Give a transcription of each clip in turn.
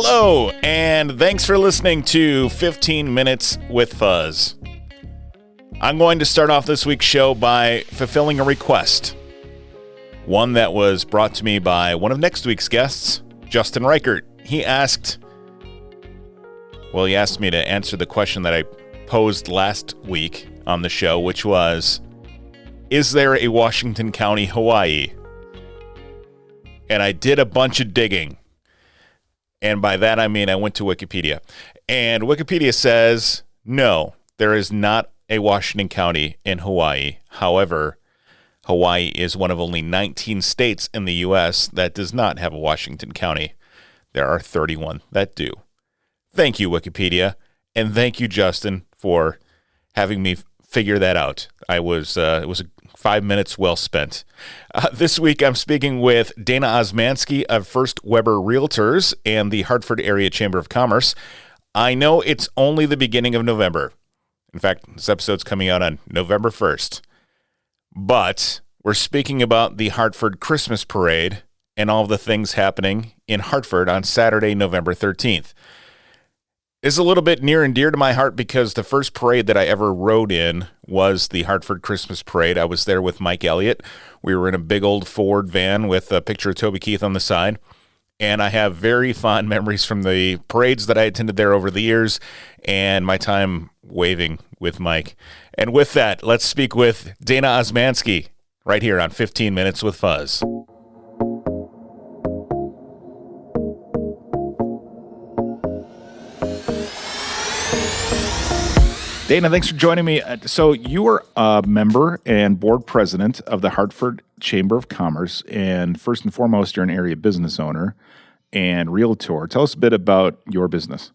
Hello, and thanks for listening to 15 Minutes with Fuzz. I'm going to start off this week's show by fulfilling a request. One that was brought to me by one of next week's guests, Justin Reichert. He asked me to answer the question that I posed last week on the show, which was, is there a Washington County, Hawaii? And I did a bunch of digging. And by that, I mean I went to Wikipedia. And Wikipedia says, no, there is not a Washington County in Hawaii. However, Hawaii is one of only 19 states in the U.S. that does not have a Washington County. There are 31 that do. Thank you, Wikipedia. And thank you, Justin, for having me figure that out. It was 5 minutes well spent. This week, I'm speaking with Dana Osmanski of First Weber Realtors and the Hartford Area Chamber of Commerce. I know it's only the beginning of November. In fact, this episode's coming out on November 1st. But we're speaking about the Hartford Christmas Parade and all the things happening in Hartford on Saturday, November 13th. It's a little bit near and dear to my heart because the first parade that I ever rode in was the Hartford Christmas Parade. I was there with Mike Elliott. We were in a big old Ford van with a picture of Toby Keith on the side. And I have very fond memories from the parades that I attended there over the years and my time waving with Mike. And with that, let's speak with Dana Osmanski right here on 15 Minutes with Fuzz. Dana, thanks for joining me. So you are a member and board president of the Hartford Chamber of Commerce, and first and foremost, you're an area business owner and realtor. Tell us a bit about your business.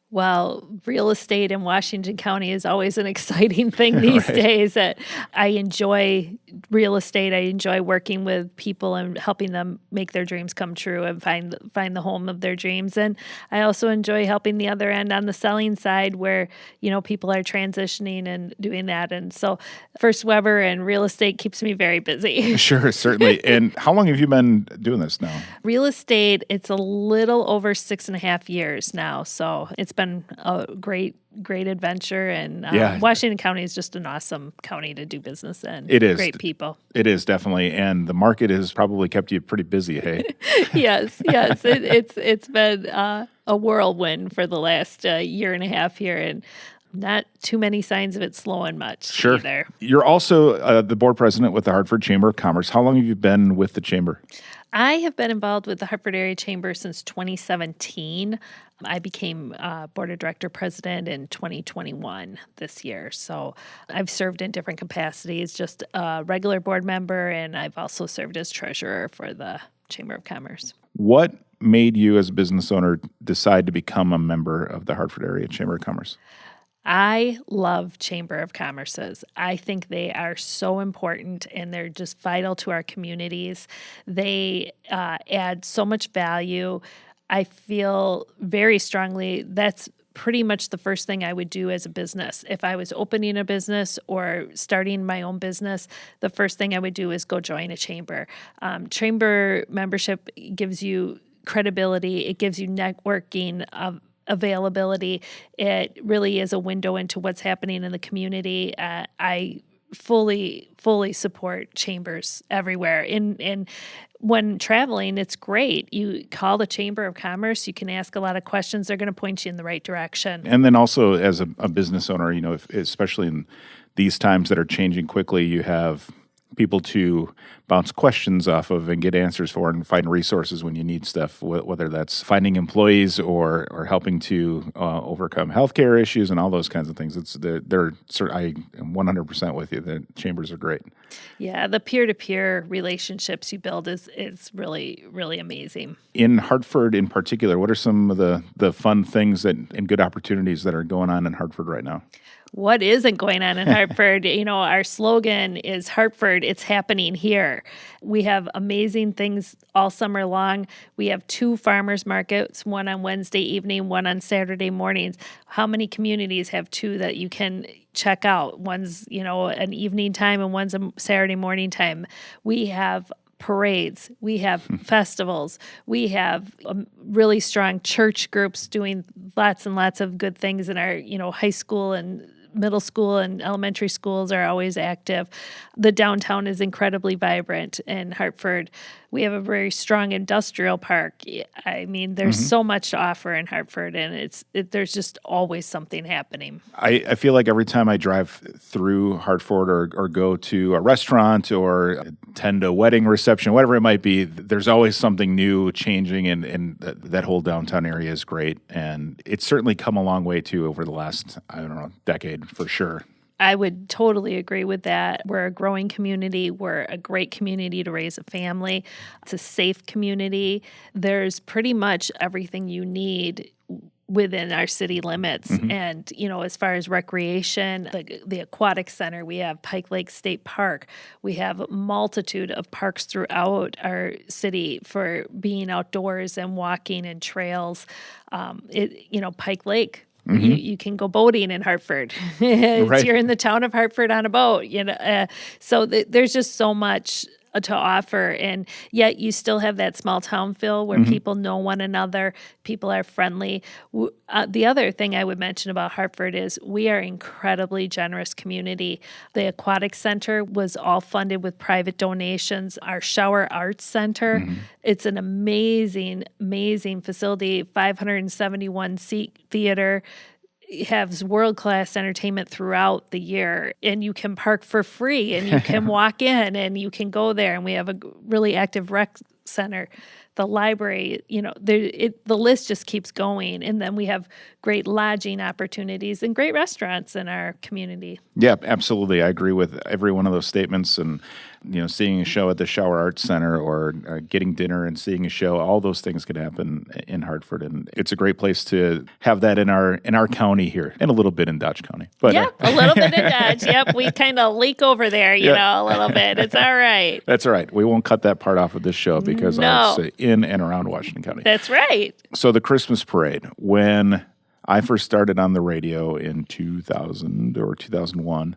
Well, real estate in Washington County is always an exciting thing these days. I enjoy real estate. I enjoy working with people and helping them make their dreams come true and find the home of their dreams. And I also enjoy helping the other end on the selling side where, people are transitioning and doing that. And so First Weber and real estate keeps me very busy. Sure, certainly. And how long have you been doing this now? Real estate, it's a little over 6.5 years now. So it's been a great adventure, and Washington County is just an awesome county to do business in. It is. Great people. It is, definitely. And the market has probably kept you pretty busy, hey? Yes. It's been a whirlwind for the last year and a half here, and not too many signs of it slowing much either. You're also the board president with the Hartford Chamber of Commerce. How long have you been with the chamber? I have been involved with the Hartford Area Chamber since 2017. I became board of director president in 2021 this year. So I've served in different capacities, just a regular board member, and I've also served as treasurer for the Chamber of Commerce. What made you as a business owner decide to become a member of the Hartford Area Chamber of Commerce? I love Chamber of Commerces. I think they are so important and they're just vital to our communities. They add so much value. I feel very strongly that's pretty much the first thing I would do as a business. If I was opening a business or starting my own business, the first thing I would do is go join a chamber. Chamber membership gives you credibility. It gives you networking availability. It really is a window into what's happening in the community. I fully support chambers everywhere. And when traveling, it's great. You call the Chamber of Commerce. You can ask a lot of questions. They're going to point you in the right direction. And then also as a business owner, especially in these times that are changing quickly, you have people to bounce questions off of and get answers for and find resources when you need stuff, whether that's finding employees or helping to overcome healthcare issues and all those kinds of things. I am 100% with you. The chambers are great. Yeah, the peer-to-peer relationships you build is really, really amazing. In Hartford in particular, what are some of the fun things and good opportunities that are going on in Hartford right now? What isn't going on in Hartford? Our slogan is Hartford, it's happening here. We have amazing things all summer long. We have 2 farmers markets, one on Wednesday evening, one on Saturday mornings. How many communities have 2 that you can check out? One's, an evening time and one's a Saturday morning time. We have parades, we have festivals, we have really strong church groups doing lots and lots of good things in our, high school and middle school and elementary schools are always active. The downtown is incredibly vibrant in Hartford. We have a very strong industrial park. I mean, there's so much to offer in Hartford, and there's just always something happening. I feel like every time I drive through Hartford or go to a restaurant or attend a wedding reception, whatever it might be, there's always something new changing, and that whole downtown area is great. And it's certainly come a long way, too, over the last, decade for sure. I would totally agree with that. We're a growing community. We're a great community to raise a family. It's a safe community. There's pretty much everything you need within our city limits. And, as far as recreation, the aquatic center, we have Pike Lake State Park. We have a multitude of parks throughout our city for being outdoors and walking and trails. Pike Lake. You can go boating in Hartford. Right. You're in the town of Hartford on a boat. So there's just so much to offer, and yet you still have that small town feel where people know one another, people are friendly. The other thing I would mention about Hartford is we are an incredibly generous community. The Aquatic Center was all funded with private donations. Our Shower Arts Center, it's an amazing, amazing facility, 571-seat theater. Has world-class entertainment throughout the year, and you can park for free, and you can walk in, and you can go there, and we have a really active rec center. The library, the list just keeps going, and then we have great lodging opportunities and great restaurants in our community. Yeah, absolutely. I agree with every one of those statements, and seeing a show at the Shower Arts Center or getting dinner and seeing a show, all those things could happen in Hartford, and it's a great place to have that in our county here, and a little bit in Dodge County. But a little bit in Dodge. Yep, we kind of leak over there, a little bit. It's all right. That's all right. We won't cut that part off of this show because it's in and around Washington County. That's right. So the Christmas parade, when I first started on the radio in 2000 or 2001,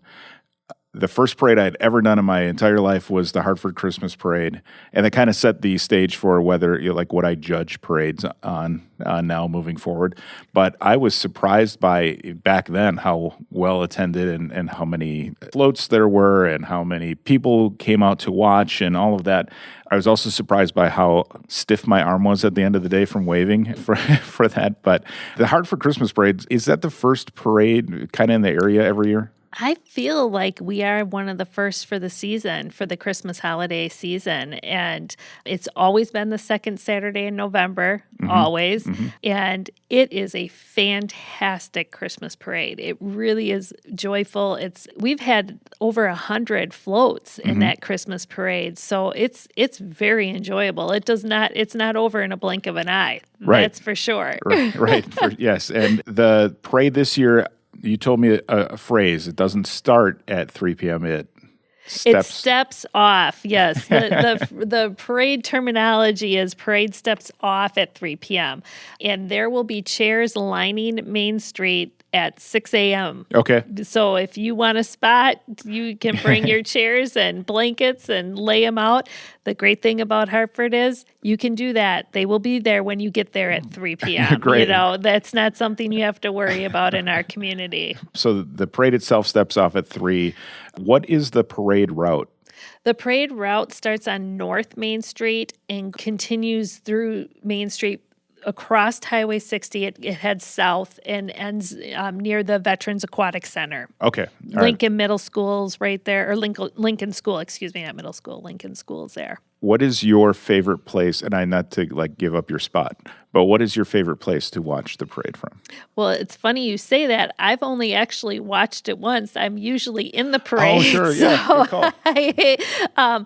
the first parade I'd ever done in my entire life was the Hartford Christmas Parade, and it kind of set the stage for whether, what I judge parades on now moving forward. But I was surprised by, back then, how well attended and how many floats there were and how many people came out to watch and all of that. I was also surprised by how stiff my arm was at the end of the day from waving for that. But the Hartford Christmas Parade, is that the first parade kind of in the area every year? I feel like we are one of the first for the season, for the Christmas holiday season. And it's always been the second Saturday in November, always. And it is a fantastic Christmas parade. It really is joyful. We've had over 100 floats in that Christmas parade. So it's very enjoyable. It's not over in a blink of an eye. Right. That's for sure. Right. Yes. And the parade this year, you told me a phrase. It doesn't start at 3 p.m. It steps off. Yes. The parade terminology is parade steps off at 3 p.m. And there will be chairs lining Main Street at 6 a.m. Okay. So if you want a spot, you can bring your chairs and blankets and lay them out. The great thing about Hartford is you can do that. They will be there when you get there at 3 p.m. Great. That's not something you have to worry about in our community. So the parade itself steps off at 3. What is the parade route? The parade route starts on North Main Street and continues through Main Street across Highway 60. It heads south and ends near the Veterans Aquatic Center. Okay. All Lincoln right. Middle School's right there, or Lincoln School, excuse me, not middle school. Lincoln School's there. What is your favorite place, and I not to give up your spot, but what is your favorite place to watch the parade from? Well, it's funny you say that. I've only actually watched it once. I'm usually in the parade. Oh, sure, yeah, good call.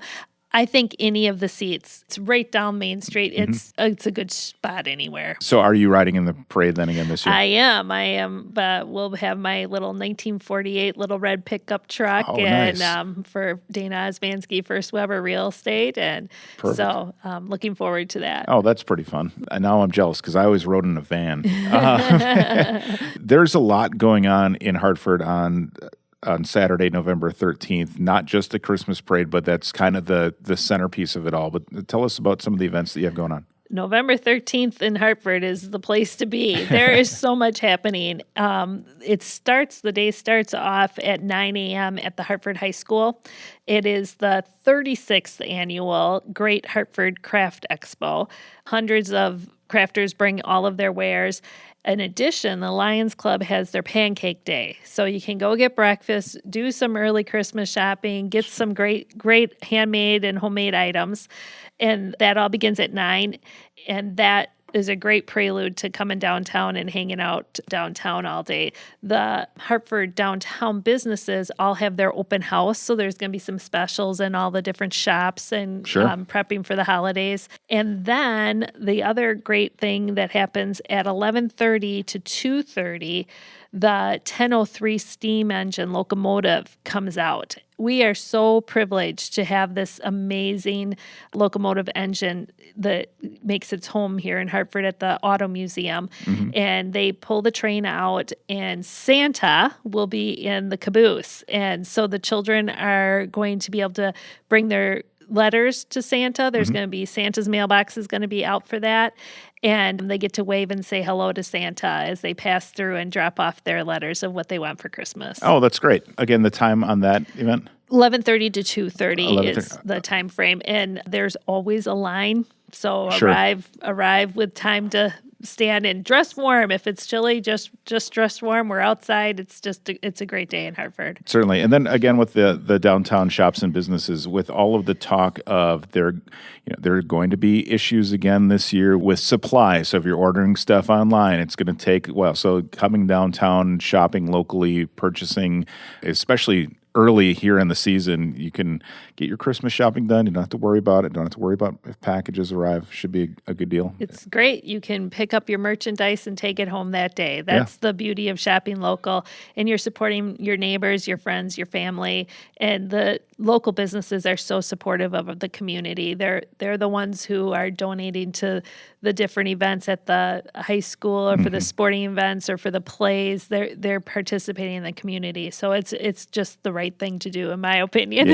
I think any of the seats. It's right down Main Street. It's a good spot anywhere. So are you riding in the parade then again this year? I am. But we'll have my little 1948 little red pickup truck nice. For Dana Osmanski, First Weber Real Estate. And Perfect. So looking forward to that. Oh, that's pretty fun. And now I'm jealous because I always rode in a van. There's a lot going on in Hartford on on Saturday, November 13th. Not just the Christmas parade, but that's kind of the centerpiece of it all. But tell us about some of the events that you have going on. November 13th in Hartford is the place to be. There is so much happening. The day starts off at 9 a.m. at the Hartford High School. It is the 36th annual Great Hartford Craft Expo. Hundreds of crafters bring all of their wares. In addition, the Lions Club has their Pancake Day. So you can go get breakfast, do some early Christmas shopping, get some great handmade and homemade items. And that all begins at 9. And that is a great prelude to coming downtown and hanging out downtown all day. The Hartford downtown businesses all have their open house, so there's going to be some specials in all the different shops and prepping for the holidays. And then the other great thing that happens at 11:30 to 2:30, the 1003 steam engine locomotive comes out. We are so privileged to have this amazing locomotive engine that makes its home here in Hartford at the Auto Museum. Mm-hmm. And they pull the train out, and Santa will be in the caboose. And so the children are going to be able to bring their letters to Santa. There's going to be Santa's mailbox is going to be out for that. And they get to wave and say hello to Santa as they pass through and drop off their letters of what they want for Christmas. Oh, that's great. Again, the time on that event? 11:30 to 2:30 is the time frame. And there's always a line. So arrive with time to stand and dress warm. If it's chilly, just dress warm. We're outside. It's a great day in Hartford. Certainly. And then again with the downtown shops and businesses, with all of the talk of there are going to be issues again this year with supply. So if you're ordering stuff online, it's going to take a while. So coming downtown, shopping locally, purchasing, especially early here in the season, you can get your Christmas shopping done. You don't have to worry about it. Don't have to worry about if packages arrive. Should be a good deal. It's great. You can pick up your merchandise and take it home that day. That's the beauty of shopping local. And you're supporting your neighbors, your friends, your family. And the local businesses are so supportive of the community. They're the ones who are donating to the different events at the high school or for the sporting events or for the plays. They're participating in the community. So it's just the right thing to do, in my opinion.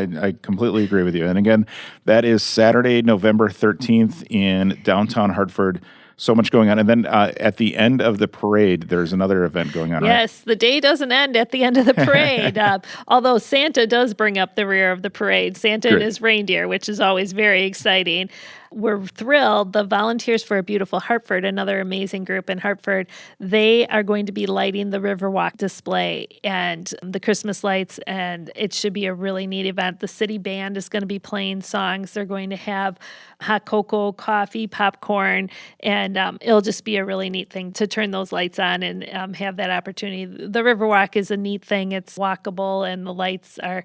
I completely agree with you. And again, that is Saturday, November 13th in downtown Hartford. So much going on. And then at the end of the parade, there's another event going on. Yes, right? The day doesn't end at the end of the parade. Although Santa does bring up the rear of the parade. Santa and his reindeer, which is always very exciting. We're thrilled. The Volunteers for a Beautiful Hartford, another amazing group in Hartford, they are going to be lighting the Riverwalk display and the Christmas lights, and it should be a really neat event. The city band is going to be playing songs. They're going to have hot cocoa, coffee, popcorn, and it'll just be a really neat thing to turn those lights on and have that opportunity. The Riverwalk is a neat thing. It's walkable, and the lights are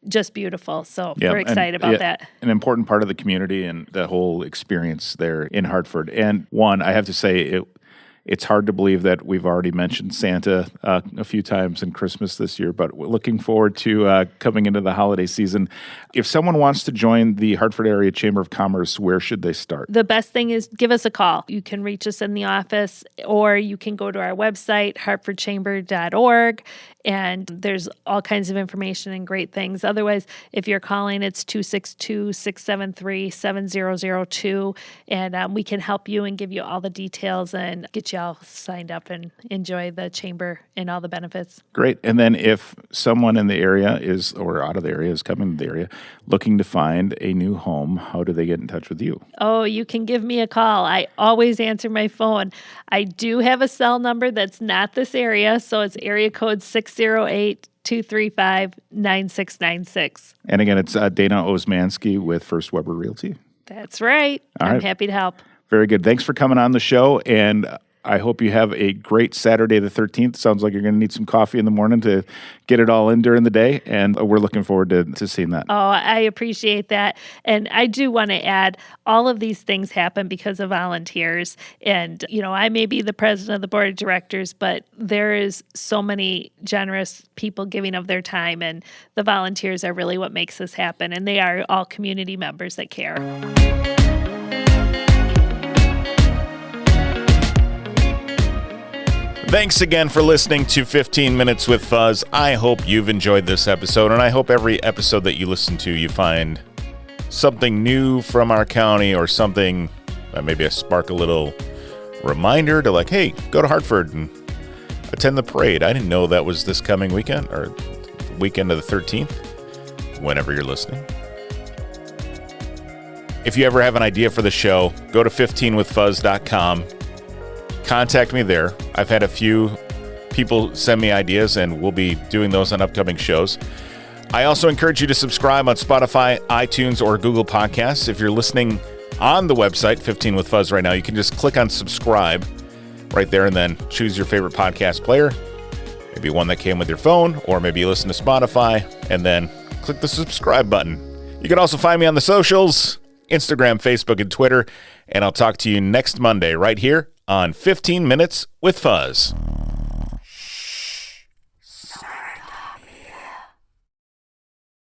just beautiful. So we're excited about that. An important part of the community and the whole experience there in Hartford. And one, I have to say, it's hard to believe that we've already mentioned Santa a few times in Christmas this year, but we're looking forward to coming into the holiday season. If someone wants to join the Hartford Area Chamber of Commerce, where should they start? The best thing is give us a call. You can reach us in the office, or you can go to our website, hartfordchamber.org, and there's all kinds of information and great things. Otherwise, if you're calling, it's 262-673-7002, and we can help you and give you all the details and get you all signed up and enjoy the chamber and all the benefits. Great. And then if someone in the area or out of the area is coming to the area looking to find a new home, how do they get in touch with you? Oh, you can give me a call. I always answer my phone. I do have a cell number that's not this area, so it's area code 608-235-9696. And again, it's Dana Osmanski with First Weber Realty. That's right. I'm happy to help. Very good. Thanks for coming on the show, and I hope you have a great Saturday the 13th. Sounds like you're going to need some coffee in the morning to get it all in during the day, and we're looking forward to seeing that. Oh, I appreciate that. And I do want to add, all of these things happen because of volunteers. And, I may be the president of the board of directors, but there is so many generous people giving of their time, and the volunteers are really what makes this happen. And they are all community members that care. Thanks again for listening to 15 Minutes with Fuzz. I hope you've enjoyed this episode, and I hope every episode that you listen to, you find something new from our county or something that maybe spark a little reminder to like, hey, go to Hartford and attend the parade. I didn't know that was this coming weekend or weekend of the 13th, whenever you're listening. If you ever have an idea for the show, go to 15withfuzz.com. Contact me there. I've had a few people send me ideas, and we'll be doing those on upcoming shows. I also encourage you to subscribe on Spotify, iTunes, or Google Podcasts. If you're listening on the website, 15 with Fuzz right now, you can just click on subscribe right there and then choose your favorite podcast player. Maybe one that came with your phone, or maybe you listen to Spotify, and then click the subscribe button. You can also find me on the socials, Instagram, Facebook, and Twitter, and I'll talk to you next Monday right here on 15 Minutes with Fuzz.